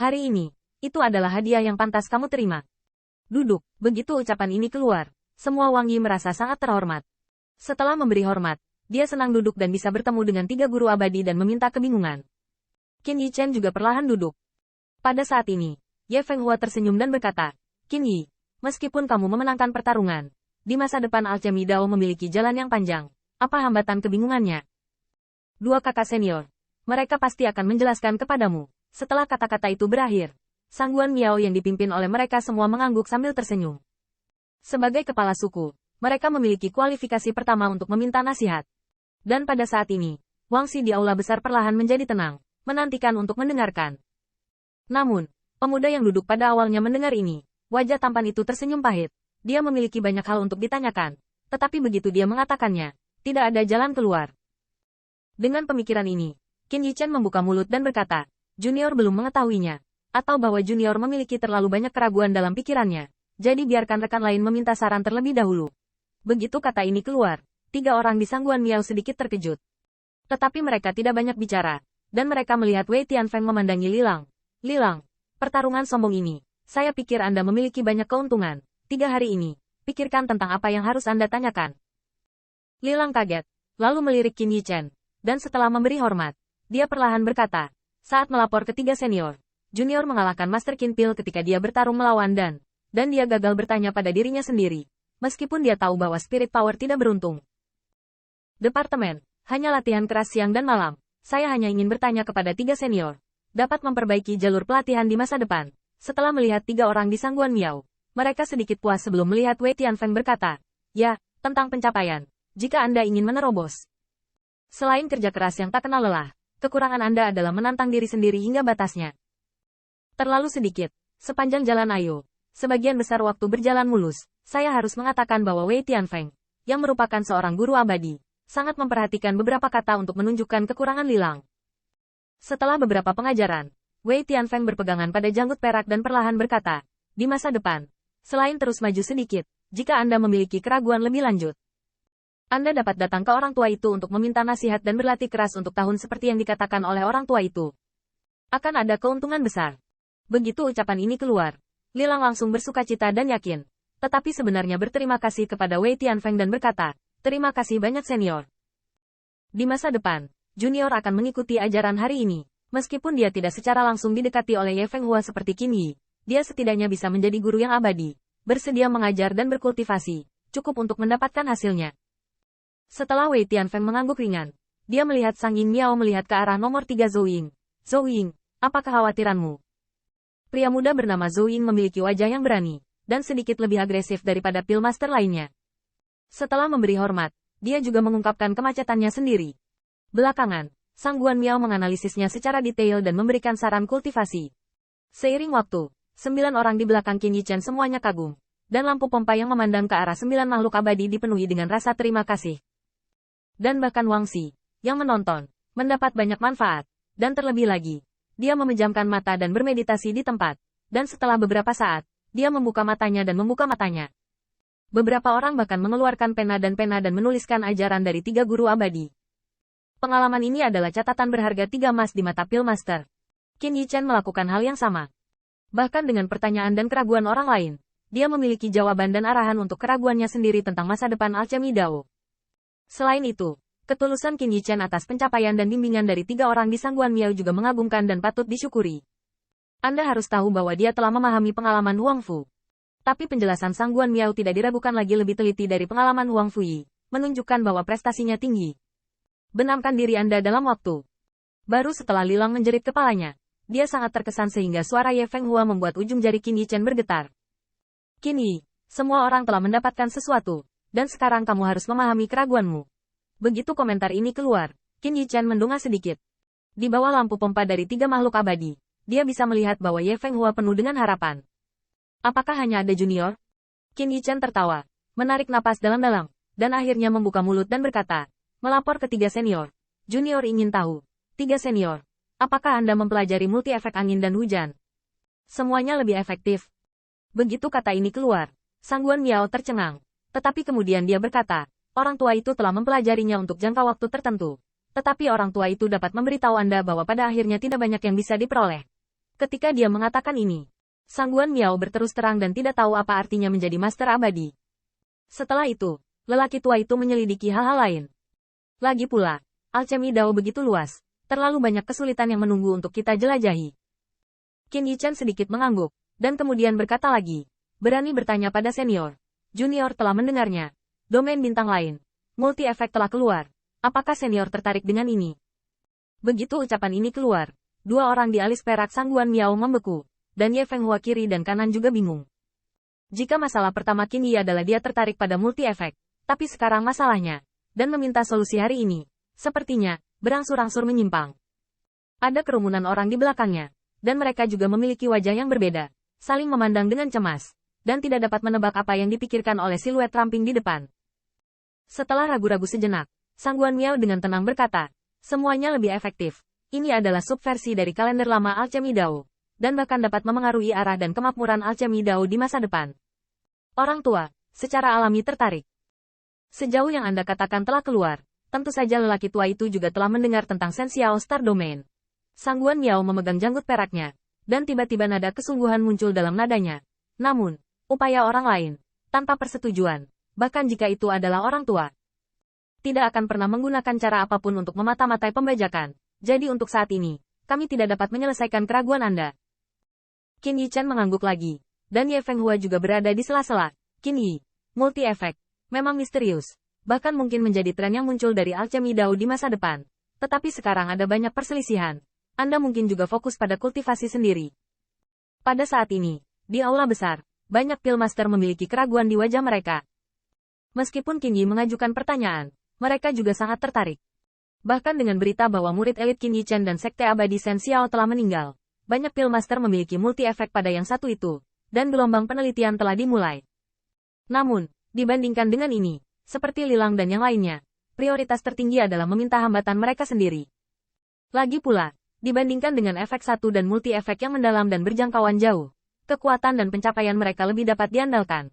Hari ini, itu adalah hadiah yang pantas kamu terima. Duduk, begitu ucapan ini keluar. Semua Wang Yi merasa sangat terhormat. Setelah memberi hormat, dia senang duduk dan bisa bertemu dengan 3 guru abadi dan meminta kebingungan. Qin Yichen juga perlahan duduk. Pada saat ini, Ye Fenghua tersenyum dan berkata, Qin Yi, meskipun kamu memenangkan pertarungan, di masa depan Alchemy Dao memiliki jalan yang panjang. Apa hambatan kebingungannya? Dua kakak senior. Mereka pasti akan menjelaskan kepadamu. Setelah kata-kata itu berakhir, Sangguan Miao yang dipimpin oleh mereka semua mengangguk sambil tersenyum. Sebagai kepala suku, mereka memiliki kualifikasi pertama untuk meminta nasihat. Dan pada saat ini, Wang Xi di aula besar perlahan menjadi tenang, menantikan untuk mendengarkan. Namun, pemuda yang duduk pada awalnya mendengar ini, wajah tampan itu tersenyum pahit. Dia memiliki banyak hal untuk ditanyakan, tetapi begitu dia mengatakannya, tidak ada jalan keluar. Dengan pemikiran ini, Qin Yichen membuka mulut dan berkata, Junior belum mengetahuinya, atau bahwa Junior memiliki terlalu banyak keraguan dalam pikirannya, jadi biarkan rekan lain meminta saran terlebih dahulu. Begitu kata ini keluar, 3 orang di Sangguan Miao sedikit terkejut. Tetapi mereka tidak banyak bicara, dan mereka melihat Wei Tianfeng memandangi Lilang. Lilang, pertarungan sombong ini, saya pikir Anda memiliki banyak keuntungan. 3 hari ini, pikirkan tentang apa yang harus Anda tanyakan. Lilang kaget, lalu melirik Qin Yichen, dan setelah memberi hormat, dia perlahan berkata, saat melapor ke 3 senior, Junior mengalahkan Master Qin Pil ketika dia bertarung melawan dan dia gagal bertanya pada dirinya sendiri, meskipun dia tahu bahwa Spirit Power tidak beruntung. Departemen, hanya latihan keras siang dan malam, saya hanya ingin bertanya kepada 3 senior, dapat memperbaiki jalur pelatihan di masa depan. Setelah melihat 3 orang di Sangguan Miao, mereka sedikit puas sebelum melihat Wei Tianfeng berkata, ya, tentang pencapaian, jika Anda ingin menerobos. Selain kerja keras yang tak kenal lelah, kekurangan Anda adalah menantang diri sendiri hingga batasnya. Terlalu sedikit, sepanjang jalan ayo, sebagian besar waktu berjalan mulus, saya harus mengatakan bahwa Wei Tianfeng, yang merupakan seorang guru abadi, sangat memperhatikan beberapa kata untuk menunjukkan kekurangan Lilang. Setelah beberapa pengajaran, Wei Tianfeng berpegangan pada janggut perak dan perlahan berkata, di masa depan, selain terus maju sedikit, jika Anda memiliki keraguan lebih lanjut, Anda dapat datang ke orang tua itu untuk meminta nasihat dan berlatih keras untuk tahun seperti yang dikatakan oleh orang tua itu. Akan ada keuntungan besar. Begitu ucapan ini keluar, Lilang langsung bersukacita dan yakin, tetapi sebenarnya berterima kasih kepada Wei Tianfeng dan berkata, terima kasih banyak senior. Di masa depan, Junior akan mengikuti ajaran hari ini. Meskipun dia tidak secara langsung didekati oleh Ye Fenghua seperti Qin Yi, dia setidaknya bisa menjadi guru yang abadi, bersedia mengajar dan berkultivasi, cukup untuk mendapatkan hasilnya. Setelah Wei Tianfeng mengangguk ringan, dia melihat Sang Yin Miao melihat ke arah nomor 3 Zhou Ying. Zhou Ying, apa kekhawatiranmu? Pria muda bernama Zhou Ying memiliki wajah yang berani, dan sedikit lebih agresif daripada Pillmaster lainnya. Setelah memberi hormat, dia juga mengungkapkan kemacetannya sendiri. Belakangan, Sangguan Miao menganalisisnya secara detail dan memberikan saran kultivasi. Seiring waktu, 9 orang di belakang Qin Yichen semuanya kagum, dan lampu pompa yang memandang ke arah 9 makhluk abadi dipenuhi dengan rasa terima kasih. Dan bahkan Wang Xi, yang menonton, mendapat banyak manfaat, dan terlebih lagi, dia memejamkan mata dan bermeditasi di tempat, dan setelah beberapa saat, dia membuka matanya dan membuka matanya. Beberapa orang bahkan mengeluarkan pena dan menuliskan ajaran dari 3 guru abadi. Pengalaman ini adalah catatan berharga 3 emas di mata Pillmaster. Qin Yichen melakukan hal yang sama. Bahkan dengan pertanyaan dan keraguan orang lain, dia memiliki jawaban dan arahan untuk keraguannya sendiri tentang masa depan Alchemy Dao. Selain itu, ketulusan Qin Yichen atas pencapaian dan bimbingan dari 3 orang di Sangguan Miao juga mengagumkan dan patut disyukuri. Anda harus tahu bahwa dia telah memahami pengalaman Huang Fu. Tapi penjelasan Sangguan Miao tidak diragukan lagi lebih teliti dari pengalaman Huang Fuyi, menunjukkan bahwa prestasinya tinggi. Benamkan diri Anda dalam waktu. Baru setelah Lilang menjerit kepalanya, dia sangat terkesan sehingga suara Ye Fenghua membuat ujung jari Qin Yichen bergetar. Qin Yi, semua orang telah mendapatkan sesuatu, dan sekarang kamu harus memahami keraguanmu. Begitu komentar ini keluar, Qin Yichen mendongak sedikit. Di bawah lampu pompa dari 3 makhluk abadi, dia bisa melihat bahwa Ye Fenghua penuh dengan harapan. Apakah hanya ada junior? Qin Yichen tertawa, menarik napas dalam-dalam, dan akhirnya membuka mulut dan berkata, melapor ke 3 senior. Junior ingin tahu. 3 senior. Apakah Anda mempelajari multi-efek angin dan hujan? Semuanya lebih efektif. Begitu kata ini keluar, Sangguan Miao tercengang. Tetapi kemudian dia berkata, orang tua itu telah mempelajarinya untuk jangka waktu tertentu. Tetapi orang tua itu dapat memberitahu Anda bahwa pada akhirnya tidak banyak yang bisa diperoleh. Ketika dia mengatakan ini, Sangguan Miao berterus terang dan tidak tahu apa artinya menjadi master abadi. Setelah itu, lelaki tua itu menyelidiki hal-hal lain. Lagi pula, alchemy Dao begitu luas, terlalu banyak kesulitan yang menunggu untuk kita jelajahi. Qin Yichan sedikit mengangguk, dan kemudian berkata lagi, berani bertanya pada senior. Junior telah mendengarnya. Domain bintang lain. Multi-efek telah keluar. Apakah senior tertarik dengan ini? Begitu ucapan ini keluar, dua orang di alis perak Sangguan Miao membeku, dan Ye Fenghua kiri dan kanan juga bingung. Jika masalah pertama Qin Yi adalah dia tertarik pada multi-efek, tapi sekarang masalahnya, dan meminta solusi hari ini, sepertinya, berangsur-angsur menyimpang. Ada kerumunan orang di belakangnya, dan mereka juga memiliki wajah yang berbeda, saling memandang dengan cemas, dan tidak dapat menebak apa yang dipikirkan oleh siluet ramping di depan. Setelah ragu-ragu sejenak, Sangguan Miao dengan tenang berkata, semuanya lebih efektif. Ini adalah subversi dari kalender lama alchemy Dao, dan bahkan dapat memengaruhi arah dan kemakmuran alchemy Dao di masa depan. Orang tua, secara alami tertarik. Sejauh yang Anda katakan telah keluar, tentu saja lelaki tua itu juga telah mendengar tentang Shenxiao Star Domain. Sangguan Miao memegang janggut peraknya, dan tiba-tiba nada kesungguhan muncul dalam nadanya. Namun, upaya orang lain, tanpa persetujuan, bahkan jika itu adalah orang tua, tidak akan pernah menggunakan cara apapun untuk memata-matai pembajakan. Jadi untuk saat ini, kami tidak dapat menyelesaikan keraguan Anda. Qin Yichan mengangguk lagi, dan Ye Fenghua juga berada di sela-sela. Qin Yi, multi-efek, memang misterius, bahkan mungkin menjadi tren yang muncul dari alchemy Dao di masa depan. Tetapi sekarang ada banyak perselisihan. Anda mungkin juga fokus pada kultivasi sendiri. Pada saat ini, di aula besar, banyak Pillmaster memiliki keraguan di wajah mereka. Meskipun Qin Yi mengajukan pertanyaan, mereka juga sangat tertarik. Bahkan dengan berita bahwa murid elit Qin Yichan dan Sekte Abadi Shen Xiao telah meninggal, banyak Pillmaster memiliki multi-efek pada yang satu itu, dan gelombang penelitian telah dimulai. Namun, dibandingkan dengan ini, seperti Lilang dan yang lainnya, prioritas tertinggi adalah meminta hambatan mereka sendiri. Lagi pula, dibandingkan dengan efek satu dan multi-efek yang mendalam dan berjangkauan jauh, kekuatan dan pencapaian mereka lebih dapat diandalkan.